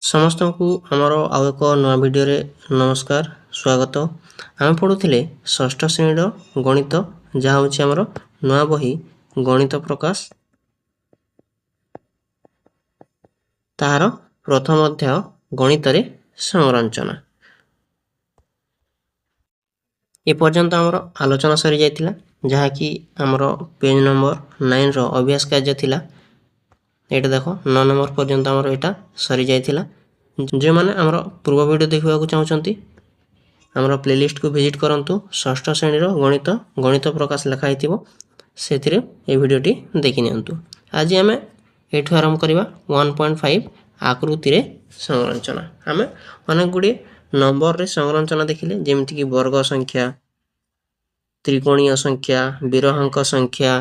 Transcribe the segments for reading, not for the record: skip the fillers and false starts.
ସମସ୍ତଙ୍କୁ ଆମର ଆଉ ଏକ ନୂଆ ଭିଡ଼ିଓରେ ନମସ୍କାର ସ୍ୱାଗତ। ଆମେ ପଢ଼ୁଥିଲେ ଷଷ୍ଠ ଶ୍ରେଣୀର ଗଣିତ, ଯାହା ହେଉଛି ଆମର ନୂଆ ବହି ଗଣିତ ପ୍ରକାଶ, ତାହାର ପ୍ରଥମ ଅଧ୍ୟାୟ ଗଣିତରେ ସଂରଚନା। ଏପର୍ଯ୍ୟନ୍ତ ଆମର ଆଲୋଚନା ସରିଯାଇଥିଲା, ଯାହାକି ଆମର ପେଜ୍ ନମ୍ବର 9ର ଅଭ୍ୟାସ କାର୍ଯ୍ୟ ଥିଲା। ଏଇଟା ଦେଖ 9 ନମ୍ବର ପର୍ଯ୍ୟନ୍ତ ଆମର ଏଇଟା ସରିଯାଇଥିଲା। ଯେଉଁମାନେ ଆମର ପୂର୍ବ ଭିଡ଼ିଓ ଦେଖିବାକୁ ଚାହୁଁଛନ୍ତି ଆମର ପ୍ଲେଲିଷ୍ଟକୁ ଭିଜିଟ୍ କରନ୍ତୁ। ଷଷ୍ଠ ଶ୍ରେଣୀର ଗଣିତ ପ୍ରକାଶ ଲେଖା ହେଇଥିବ, ସେଥିରେ এই ଭିଡ଼ିଓଟି ଦେଖି ନିଅନ୍ତୁ। ଆଜି ଆମେ ଏଠୁ ଆରମ୍ଭ କରିବା 1.5 ଆକୃତିରେ ସଂରଚନା। ଆମେ ଅନେକ ଗୁଡ଼ିଏ ନମ୍ବରରେ ସଂରଚନା ଦେଖିଲେ, ଯେମିତିକି ବର୍ଗ ସଂଖ୍ୟା, ତ୍ରିକୋଣୀୟ ସଂଖ୍ୟା, ବିରହାଙ୍କ ସଂଖ୍ୟା,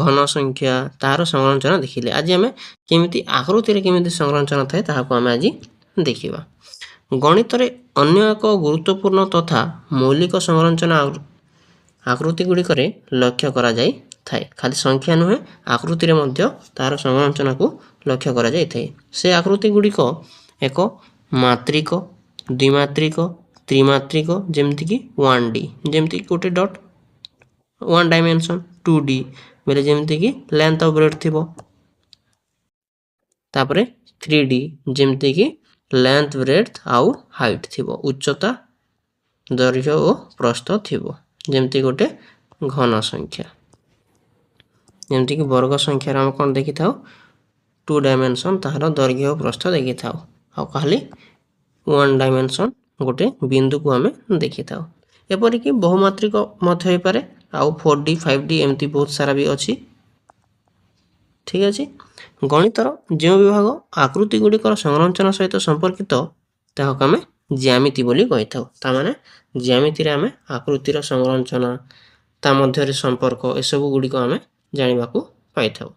ଘନ ସଂଖ୍ୟା, ତାହାର ସଂରଚନା ଦେଖିଲେ। ଆଜି ଆମେ କେମିତି ଆକୃତିରେ କେମିତି ସଂରଚନା ଥାଏ ତାହାକୁ ଆମେ ଆଜି ଦେଖିବା। ଗଣିତରେ ଅନ୍ୟ ଏକ ଗୁରୁତ୍ୱପୂର୍ଣ୍ଣ ତଥା ମୌଳିକ ସଂରଚନା ଆକୃତି ଗୁଡ଼ିକରେ ଲକ୍ଷ୍ୟ କରାଯାଇଥାଏ। ଖାଲି ସଂଖ୍ୟା ନୁହେଁ, ଆକୃତିରେ ମଧ୍ୟ ତାହାର ସଂରଚନାକୁ ଲକ୍ଷ୍ୟ କରାଯାଇଥାଏ। ସେ ଆକୃତି ଗୁଡ଼ିକ ଏକ ମାତ୍ରିକ, ଦ୍ୱିମାତ୍ରିକ, ତ୍ରିମାତ୍ରିକ, ଯେମିତିକି 1D, ଯେମିତିକି ଗୋଟେ ଡଟ୍ 1 ଡାଇମେନସନ୍, 2D ବୋଲେ ଯେମିତିକି ଲେନ୍ଥ ଅଫ୍ ବ୍ରେଡ୍ ଥିବ। ତାପରେ 3D, ଯେମିତିକି ଲେନ୍ଥ, ବ୍ରେଡ୍ ଆଉ ହାଇଟ୍ ଥିବ, ଉଚ୍ଚତା, ଦୈର୍ଘ୍ୟ ଓ ପ୍ରସ୍ଥ ଥିବ। ଯେମିତି ଗୋଟେ ଘନ ସଂଖ୍ୟା, ଯେମିତିକି ବର୍ଗ ସଂଖ୍ୟାରେ ଆମେ କ'ଣ ଦେଖିଥାଉ, 2 ଡାଇମେନସନ୍ ତାହାର ଦୈର୍ଘ୍ୟ ଓ ପ୍ରସ୍ଥ ଦେଖିଥାଉ, ଆଉ ଖାଲି 1 ଡାଇମେନସନ୍ ଗୋଟେ ବିନ୍ଦୁକୁ ଆମେ ଦେଖିଥାଉ। ଏପରିକି ବହୁମାତ୍ରିକ ମଧ୍ୟ ହେଇପାରେ, ଆଉ 4D 5D ଏମିତି ବହୁତ ସାରା ବି ଅଛି। ଠିକ୍ ଅଛି। ଗଣିତର ଯେଉଁ ବିଭାଗ ଆକୃତି ଗୁଡ଼ିକର ସଂରଚନା ସହିତ ସମ୍ପର୍କିତ ତାହାକୁ ଆମେ ଜ୍ୟାମିତି ବୋଲି କହିଥାଉ। ତାମାନେ ଜ୍ୟାମିତିରେ ଆମେ ଆକୃତିର ସଂରଚନା, ତା ମଧ୍ୟରେ ସମ୍ପର୍କ, ଏସବୁ ଗୁଡ଼ିକ ଆମେ ଜାଣିବାକୁ ପାଇଥାଉ।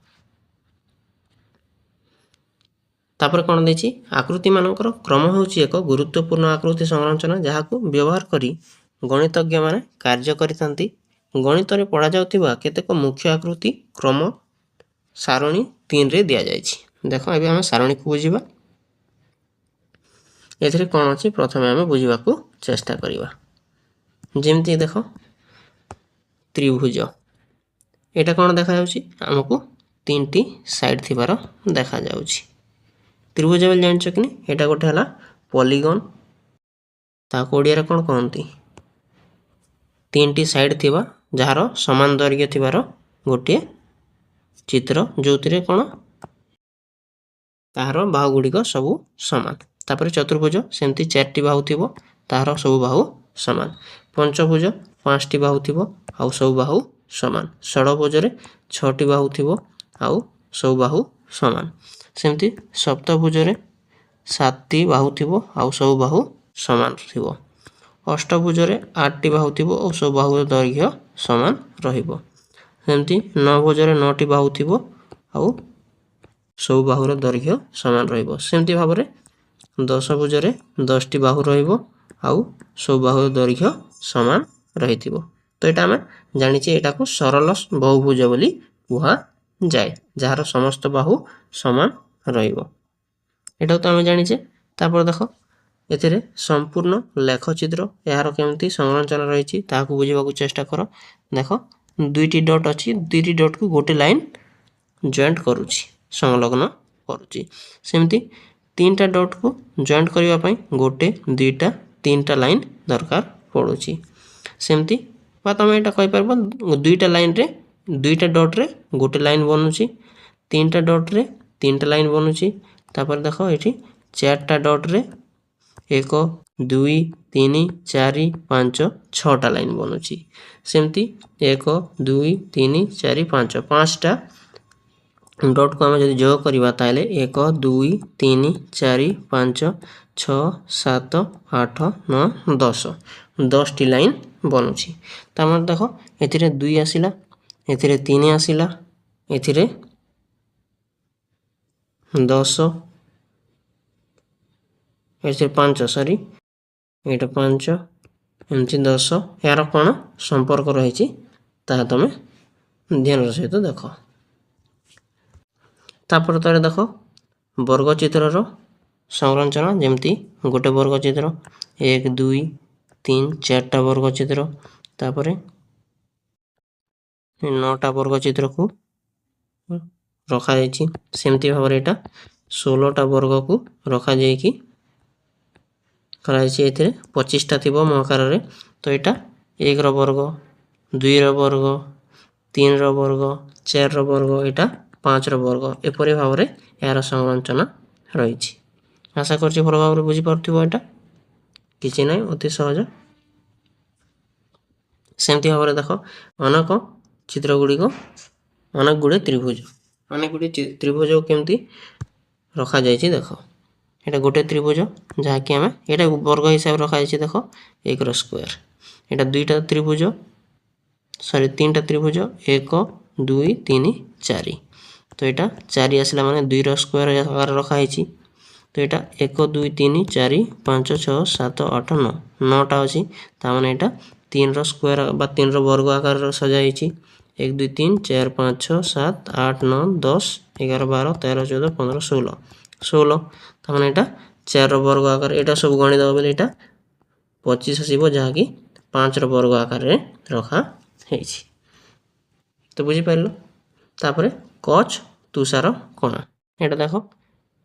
ତାପରେ କ'ଣ ଦେଇଛି, ଆକୃତିମାନଙ୍କର କ୍ରମ ହେଉଛି ଏକ ଗୁରୁତ୍ୱପୂର୍ଣ୍ଣ ଆକୃତି ସଂରଚନା, ଯାହାକୁ ବ୍ୟବହାର କରି ଗଣିତଜ୍ଞମାନେ କାର୍ଯ୍ୟ କରିଥାନ୍ତି। ଗଣିତରେ ପଢ଼ାଯାଉଥିବା କେତେକ ମୁଖ୍ୟ ଆକୃତି କ୍ରମ ସାରଣୀ 3ରେ ଦିଆଯାଇଛି। ଦେଖ, ଏବେ ଆମେ ସାରଣୀକୁ ବୁଝିବା। ଏଥିରେ କ'ଣ ଅଛି ପ୍ରଥମେ ଆମେ ବୁଝିବାକୁ ଚେଷ୍ଟା କରିବା। ଯେମିତି ଦେଖ, ତ୍ରିଭୁଜ, ଏଇଟା କ'ଣ ଦେଖାଯାଉଛି, ଆମକୁ 3ଟି ସାଇଡ଼୍ ଥିବାର ଦେଖାଯାଉଛି। ତ୍ରିଭୁଜ ବୋଲି ଜାଣିଛ କି ନାହିଁ, ଏଇଟା ଗୋଟେ ହେଲା ପଲିଗନ୍। ତାକୁ ଓଡ଼ିଆରେ କ'ଣ କହନ୍ତି, 3ଟି ସାଇଡ଼୍ ଥିବା, ଯାହାର ସମାନ ଦୈର୍ଘ୍ୟ ଥିବାର ଗୋଟିଏ ଚିତ୍ର, ଯେଉଁଥିରେ କ'ଣ ତାହାର ବାହୁ ଗୁଡ଼ିକ ସବୁ ସମାନ। ତାପରେ ଚତୁର୍ଭୁଜ, ସେମିତି 4ଟି ବାହୁ ଥିବ, ତାହାର ସବୁ ବାହୁ ସମାନ। ପଞ୍ଚଭୁଜ, 5ଟି ବାହୁ ଥିବ, ଆଉ ସବୁ ବାହୁ ସମାନ। ଷଡ଼ଭୁଜରେ 6ଟି ବାହୁ ଥିବ, ଆଉ ସବୁ ବାହୁ ସମାନ। ସେମିତି ସପ୍ତଭୁଜରେ 7ଟି ବାହୁ ଥିବ, ଆଉ ସବୁ ବାହୁ ସମାନ ଥିବ। ଅଷ୍ଟଭୁଜରେ 8ଟି ବାହୁ ଥିବ, ଆଉ ସବୁ ବାହୁର ଦୈର୍ଘ୍ୟ ସମାନ ରହିବ। ସେମିତି ନଅଭୁଜରେ 9ଟି ବାହୁ ଥିବ, ଆଉ ସବୁ ବାହୁର ଦୈର୍ଘ୍ୟ ସମାନ ରହିବ। ସେମିତି ଭାବରେ ଦଶଭୁଜରେ 10ଟି ବାହୁ ରହିବ, ଆଉ ସବୁ ବାହୁର ଦୈର୍ଘ୍ୟ ସମାନ ରହିଥିବ। ତ ଏଇଟା ଆମେ ଜାଣିଛେ, ଏଇଟାକୁ ସରଳ ବହୁଭୁଜ ବୋଲି କୁହାଯାଏ, ଯାହାର ସମସ୍ତ ବାହୁ ସମାନ ରହିବ। ଏଟାକୁ ତ ଆମେ ଜାଣିଛେ। ତାପରେ ଦେଖ, ଏଥିରେ ସମ୍ପୂର୍ଣ୍ଣ ଲେଖଚିତ୍ର, ଏହାର କେମିତି ସଂରଚନା ରହିଛି ତାହାକୁ ବୁଝିବାକୁ ଚେଷ୍ଟା କର। ଦେଖ, 2ଟି ଡଟ୍ ଅଛି, 2ଟି ଡଟ୍କୁ ଗୋଟେ ଲାଇନ୍ ଜଏଣ୍ଟ କରୁଛି, ସଂଲଗ୍ନ କରୁଛି। ସେମିତି 3ଟା ଡଟ୍କୁ ଜଏଣ୍ଟ କରିବା ପାଇଁ 1, 2ଟା, 3ଟା ଲାଇନ୍ ଦରକାର ପଡ଼ୁଛି। ସେମିତି ବା ତୁମେ ଏଇଟା କହିପାରିବ, 2ଟା ଲାଇନ୍ରେ, 2ଟା ଡଟ୍ରେ ଗୋଟେ ଲାଇନ୍ ବନୁଛି, 3ଟା ଡଟ୍ରେ 3ଟା ଲାଇନ୍ ବନୁଛି। ତାପରେ ଦେଖ, ଏଠି 4ଟା ଡଟ୍ରେ 1, 2, 3, 4, 5, 6ଟା ଲାଇନ୍ ବନୁଛି। ସେମିତି 1, 2, 3, 4, 5, 5ଟା ଡଟ୍କୁ ଆମେ ଯଦି ଯୋଗ କରିବା ତାହେଲେ 1, 2, 3, 4, 5, 6, 7, 8, 9, 10, 10ଟି ଲାଇନ୍ ବନୁଛି। ତାମାନେ ଦେଖ, ଏଥିରେ 2 ଆସିଲା, ଏଥିରେ 3 ଆସିଲା, ଏଥିରେ 10, ଏଥିରେ 5, ସରି ଏଇଟା 5, ଏମିତି 10। ଏହାର କ'ଣ ସମ୍ପର୍କ ରହିଛି ତାହା ତୁମେ ଧ୍ୟାନର ସହିତ ଦେଖ। ତାପରେ ତଳେ ଦେଖ, ବର୍ଗ ଚିତ୍ରର ସଂରଚନା ଯେମିତି ଗୋଟେ ବର୍ଗ ଚିତ୍ର 1 2 3 4ଟା ବର୍ଗ ଚିତ୍ର ତାପରେ 9ଟା ବର୍ଗ ଚିତ୍ରକୁ ରଖାଯାଇଛି। ସେମିତି ଭାବରେ ଏଇଟା 16ଟା ବର୍ଗକୁ ରଖାଯାଇକି କରାଯାଇଛି। ଏଥିରେ 25ଟା ଥିବ ମୋ ଆକାରରେ। ତ ଏଇଟା 1ର ବର୍ଗ 2ର ବର୍ଗ 3ର ବର୍ଗ 4ର ବର୍ଗ ଏଇଟା 5ର ବର୍ଗ ଏପରି ଭାବରେ ଏହାର ସଂରଚନା ରହିଛି। ଆଶା କରୁଛି ଭଲ ଭାବରେ ବୁଝିପାରୁଥିବ। ଏଇଟା କିଛି ନାହିଁ, ଅତି ସହଜ। ସେମିତି ଭାବରେ ଦେଖ ଅନେକ ଚିତ୍ର ଗୁଡ଼ିକ ଅନେକ ଗୁଡ଼ିଏ ତ୍ରିଭୁଜ ତ୍ରିଭୁଜକୁ କେମିତି ରଖାଯାଇଛି ଦେଖ। ଏଇଟା ଗୋଟେ ତ୍ରିଭୁଜ ଯାହାକି ଆମେ ଏଇଟା ବର୍ଗ ହିସାବରେ ରଖାଯାଇଛି। ଦେଖ 1ର ସ୍କୋୟାର। ଏଇଟା 2ଟା ତ୍ରିଭୁଜ 3ଟା ତ୍ରିଭୁଜ 1 2 3 4। ତ ଏଇଟା 4 ଆସିଲା ମାନେ 2ର ସ୍କୋୟାର ଆକାରରେ ରଖାହେଇଛି। ତ ଏଇଟା 1 2 3 4 5 6 7 8 9 9ଟା ଅଛି। ତାମାନେ ଏଇଟା 3ର ସ୍କୋୟାର ବା 3ର ବର୍ଗ ଆକାରରେ ସଜାଯାଇଛି। 1 2 3 4 5 6 7 8 9 10 11 12 13 14 15 16 16। ତାମାନେ ଏଇଟା 4ର ବର୍ଗ ଆକାର। ଏଇଟା ସବୁ ଗଣିଦେବ ବୋଲେ ଏଇଟା 25 ଆସିବ, ଯାହାକି 5ର ବର୍ଗ ଆକାରରେ ରଖା ହେଇଛି। ତ ବୁଝିପାରିଲ। ତାପରେ କଚ୍ ତୁଷାର କଣା। ଏଇଟା ଦେଖ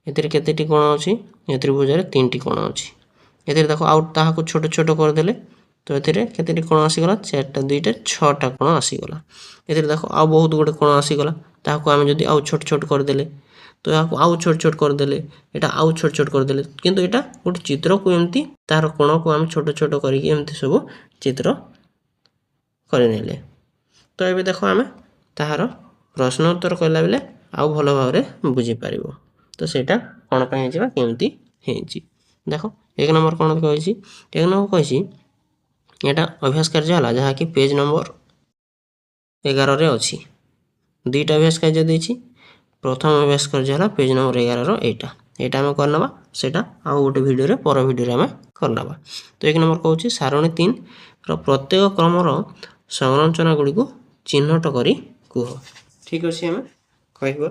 ଏଥିରେ କେତେଟି କୋଣ ଅଛି? ଏ ତ୍ରିଭୁଜରେ 3ଟି କୋଣ ଅଛି। ଏଥିରେ ଦେଖ ଆଉ ତାହାକୁ ଛୋଟ ଛୋଟ କରିଦେଲେ ତ ଏଥିରେ କେତେଟି କୋଣ ଆସିଗଲା? 4ଟା 2ଟା 6ଟା କୋଣ ଆସିଗଲା। ଏଥିରେ ଦେଖ ଆଉ ବହୁତ ଗୋଟେ କୋଣ ଆସିଗଲା। ତାହାକୁ ଆମେ ଯଦି ଆଉ ଛୋଟ ଛୋଟ କରିଦେଲେ ତ ଏହାକୁ ଆଉ ଛୋଟ ଛୋଟ କରିଦେଲେ, ଏଇଟା ଆଉ ଛୋଟ ଛୋଟ କରିଦେଲେ, କିନ୍ତୁ ଏଇଟା ଗୋଟେ ଚିତ୍ରକୁ ଏମିତି ତାହାର କୋଣକୁ ଆମେ ଛୋଟ ଛୋଟ କରିକି ଏମିତି ସବୁ ଚିତ୍ର କରିନେଲେ। ତ ଏବେ ଦେଖ ଆମେ ତାହାର ପ୍ରଶ୍ନ ଉତ୍ତର କଲା ବେଳେ ଆଉ ଭଲ ଭାବରେ ବୁଝିପାରିବ। ତ ସେଇଟା କ'ଣ ପାଇଁ ହେଇଛି ବା କେମିତି ହେଇଛି। ଦେଖ 1 ନମ୍ବର କ'ଣ କହିଛି? 1 ନମ୍ବର କହିଛି ଏଇଟା ଅଭ୍ୟାସ କାର୍ଯ୍ୟ ହେଲା, ଯାହାକି ପେଜ୍ ନମ୍ବର 11ରେ ଅଛି। 2ଟା ଅଭ୍ୟାସ କାର୍ଯ୍ୟ ଦେଇଛି। ପ୍ରଥମ ଅଭ୍ୟାସ କାର୍ଯ୍ୟ ହେଲା ପେଜ୍ ନମ୍ବର 11ର ଏଇଟା ଆମେ କରିନେବା। ସେଇଟା ଆଉ ଗୋଟେ ଭିଡ଼ିଓରେ ପର ଭିଡ଼ିଓରେ ଆମେ କରିନେବା। ତ 1 ନମ୍ବର କହୁଛି ସାରଣୀ 3ର ପ୍ରତ୍ୟେକ କ୍ରମର ସଂରଚନା ଗୁଡ଼ିକୁ ଚିହ୍ନଟ କରି କୁହ। ଠିକ୍ ଅଛି, ଆମେ କହିବା।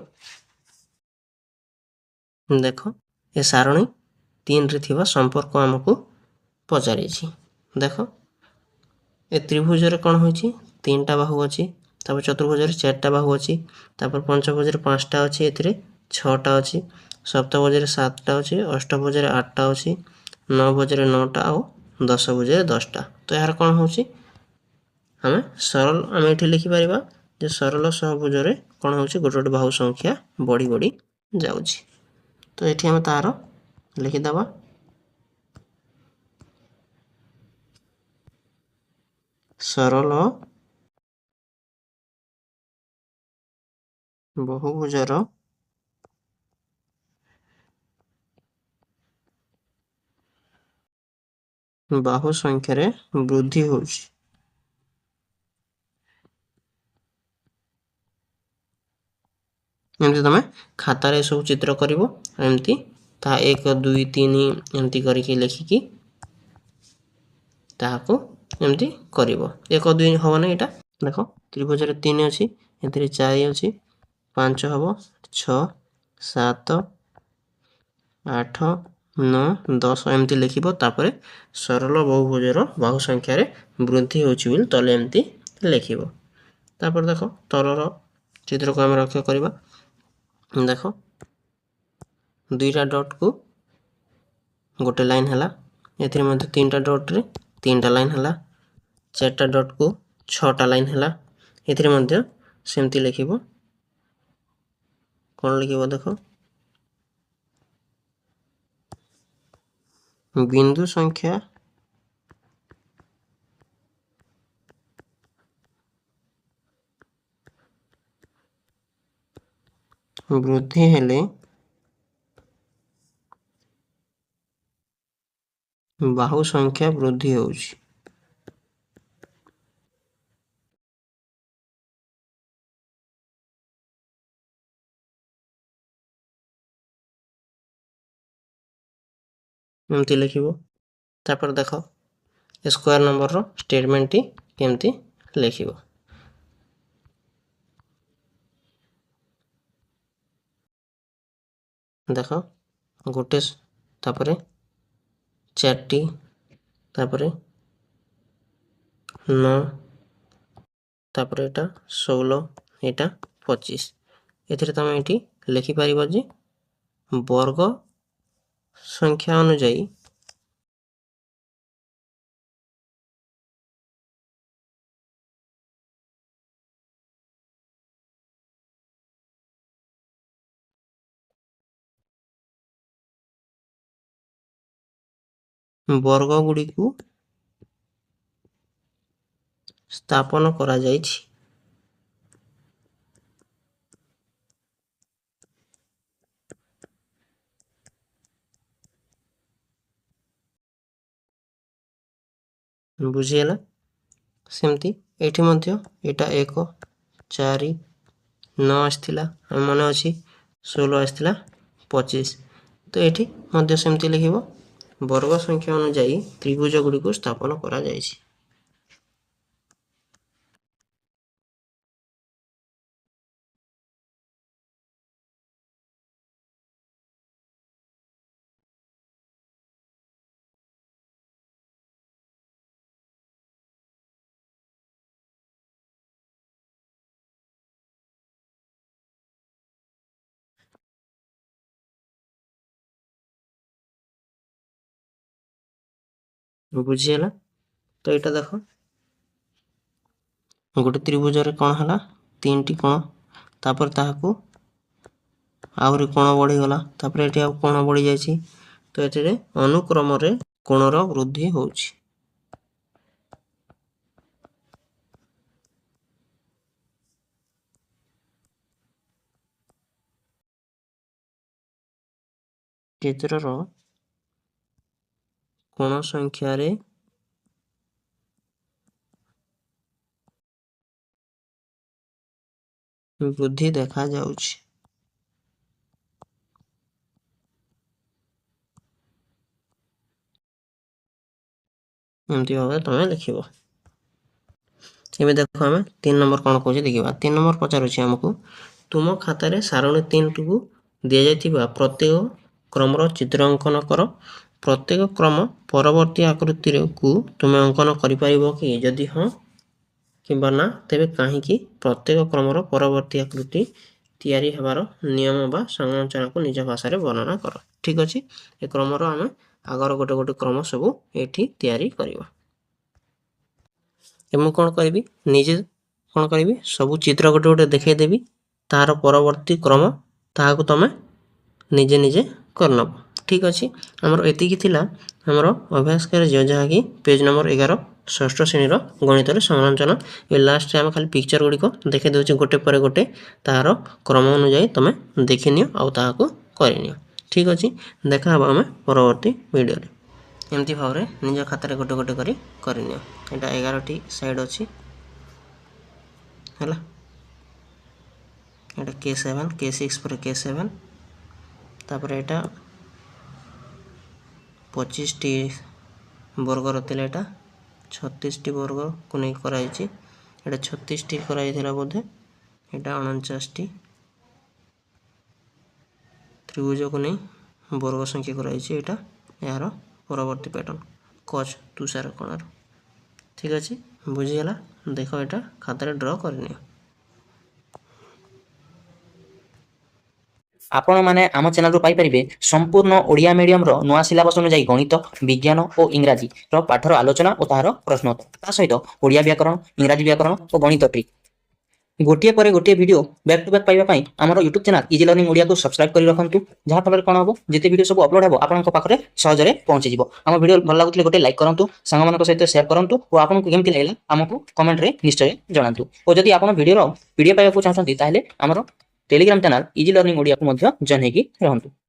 ଦେଖ ଏ ସାରଣୀ 3ରେ ଥିବା ସମ୍ପର୍କ ଆମକୁ ପଚାରିଛି। ଦେଖ ଏ ତ୍ରିଭୁଜରେ କ'ଣ ହୋଇଛି? 3ଟା ବାହୁ ଅଛି। ତାପରେ ଚତୁର୍ଭୁଜରେ 4ଟା ବାହୁ ଅଛି। ତାପରେ ପଞ୍ଚଭୁଜରେ 5ଟା ଅଛି। ଏଥିରେ 6ଟା ଅଛି। ସପ୍ତଭୁଜରେ 7ଟା ଅଛି। ଅଷ୍ଟଭୁଜରେ 8ଟା ଅଛି। ନବଭୁଜରେ 9ଟା ଆଉ ଦଶଭୁଜରେ 10ଟା। ତ ଏହାର କ'ଣ ହେଉଛି? ଆମେ ଏଠି ଲେଖିପାରିବା ଯେ ସରଳ ସହଭୁଜରେ କ'ଣ ହେଉଛି? ଗୋଟେ ଗୋଟେ ବାହୁ ସଂଖ୍ୟା ବଢ଼ି ବଢ଼ି ଯାଉଛି। ତ ଏଠି ଆମେ ତାହାର ଲେଖିଦେବା। ସରଳ ବହୁଭୁଜର ବାହୁ ସଂଖ୍ୟାରେ ବୃଦ୍ଧି ହେଉଛି। ଏମିତି ତମେ ଖାତାରେ ସବୁ ଚିତ୍ର କରିବ। ଏମିତି ତାହା 1 2 3 ଏମିତି କରିକି ଲେଖିକି ତାହାକୁ ଏମିତି କରିବ। 1 2 ହେବ ନା ଏଇଟା। ଦେଖ ତ୍ରିଭୁଜରେ 3 ଅଛି। ଏଥିରେ 4 ଅଛି। 5 ହେବ। 6 7 8 9 10 ଏମିତି ଲେଖିବ। ତାପରେ ସରଳ ବହୁଭୁଜର ବାହୁ ସଂଖ୍ୟାରେ ବୃଦ୍ଧି ହେଉଛି ବୋଲି ତଳେ ଏମିତି ଲେଖିବ। ତାପରେ ଦେଖ ତଳର ଚିତ୍ରକୁ ଆମେ ଲକ୍ଷ୍ୟ କରିବା। ଦେଖ 2ଟା ଡଟ୍କୁ ଗୋଟେ ଲାଇନ୍ ହେଲା। ଏଥିରେ ମଧ୍ୟ 3ଟା ଡଟ୍ରେ 3ଟା ଲାଇନ୍ ହେଲା। 4ଟା ଡଟ୍କୁ 6ଟା ଲାଇନ୍ ହେଲା। ଏଥିରେ ମଧ୍ୟ ସେମିତି ଲେଖିବ। କ'ଣ ଲେଖିବ? ଦେଖ ବିନ୍ଦୁ ସଂଖ୍ୟା ବୃଦ୍ଧି ହେଲେ ବାହୁ ସଂଖ୍ୟା ବୃଦ୍ଧି ହେଉଛି। ଏମିତି ଲେଖିବ। ତାପରେ ଦେଖ ସ୍କୋୟାର ନମ୍ବରର ଷ୍ଟେଟମେଣ୍ଟଟି କେମିତି ଲେଖିବ। ଦେଖ ଗୋଟେ तापरे 4टी तापरे 9 तापरे एटा 16 एटा 25 एथिरे तमे एठी लिखि परिबो जे वर्ग संख्या अनुଯାयी वर्ग गुडी को स्थापन करा जाइछि। बुझिएला सेमती एठी मध्य एटा 1 4 9 आस्थिला मन अछि 16 आस्थिला 25 तो एठी मध्य सेमती लिखिबो वर्ग संख्या अनुଯାयी त्रिभुज गुडी को स्थापन करा जाइछि। बुझिएला तो एटा देखो गोटे त्रिभुज रे कोण हला 3टी कोण तापर ताहाकू आउरी कोण बढ़ी गला तापर एठी आ कोण बढ़ी जायछि तो एथिरे अनुक्रम रे कोणर वृद्धि होउछि। चित्रर कोण संख्या रे वृद्धि देखा जाउछि। एमती भाबे तमे लिखिबो। एबे देखो हमें 3 नंबर कोन कहै देखिबा 3 नंबर पचारुछि हमकु तुम खाता रे सारणी 3 टुकु दिया जायतिबा प्रत्येक क्रम रो चित्र अंकन करो प्रत्येक क्रम परवर्ती आकृति रे को तुमे अंकन करि परिबो कि यदि हां किबा ना तेबे काहे कि प्रत्येक क्रम रो परवर्ती आकृति तयारी हबार नियम बा संरचना को निज भाषा रे वर्णना करो। ठीक अछि ए क्रम रो हमें आगर गोटे गोटे क्रम सब एठी तयारी करबा। एमु कोन करबी निजे कोन करबी सब चित्र गोटे गोटे देखै देबी तार परवर्ती क्रम ताहाकू तमे निजे निजे करनब। ठीक अछि हमर एति कि थिला हमर अभ्यास कर जे जहा कि पेज नंबर 11 षष्ठ श्रेणी रो गणित रे संरचना ए लास्ट रे हम खाली पिक्चर गुडी को देखै देउछि गोटे पर गोटे तार क्रम अनुसार तमे देखिनियो आ ताहाकू करिनियो। ठीक अछि देखा हबा हम परवर्ती वीडियो रे एमती भाव रे निज खाता रे गोटे गोटे करी करिनियो। एटा 11 टी साइड अछि हला एटा K7 K6 पर K7 तापर एटा 25 टी वर्ग रतिला एटा 36 टी वर्ग को नै कराई छि एटा 36 टी कराई थिला बोधे एटा 49 टी त्रिभुज को नै वर्ग संख्या कराई छि एटा यार परवर्ती पैटर्न कच तुषार कोणर। ठीक अछि बुझियला देखो एटा खाता रे ड्रा करनियो। आपण माने आम चैनल रो पाई परिबे संपूर्ण ओडिया मीडियम रो नवा सिलेबस अनुसार गणित विज्ञान और इंग्रजी रो पाठर आलोचना और ताहार प्रश्नोत्तर ता सहित ओडिया व्याकरण इंग्रजी व्याकरण और गणित ट्रिक गोटिए पर गोटिए वीडियो बैक टू बैक पाइबा पई हमर YouTube channel easy learning Odia को सब्सक्राइब करि रखंतु जहा फल कोन हबो जेते वीडियो सब अपलोड हबो आपन को पाखरे सहज रे पहुंची जिवो। हम वीडियो भल लागुतले गोटे लाइक करंतु संग मानक सहित शेयर करंतु और आपन को केमति लागला हमकु कमेंट रे निश्चय जणांतु और जदि आपन वीडियो रो पीडीएफ पाइबा को चाहछंती ताहेले हमर Telegram channel easy learning Odia को मध्य जॉइन हेकी रहंतु।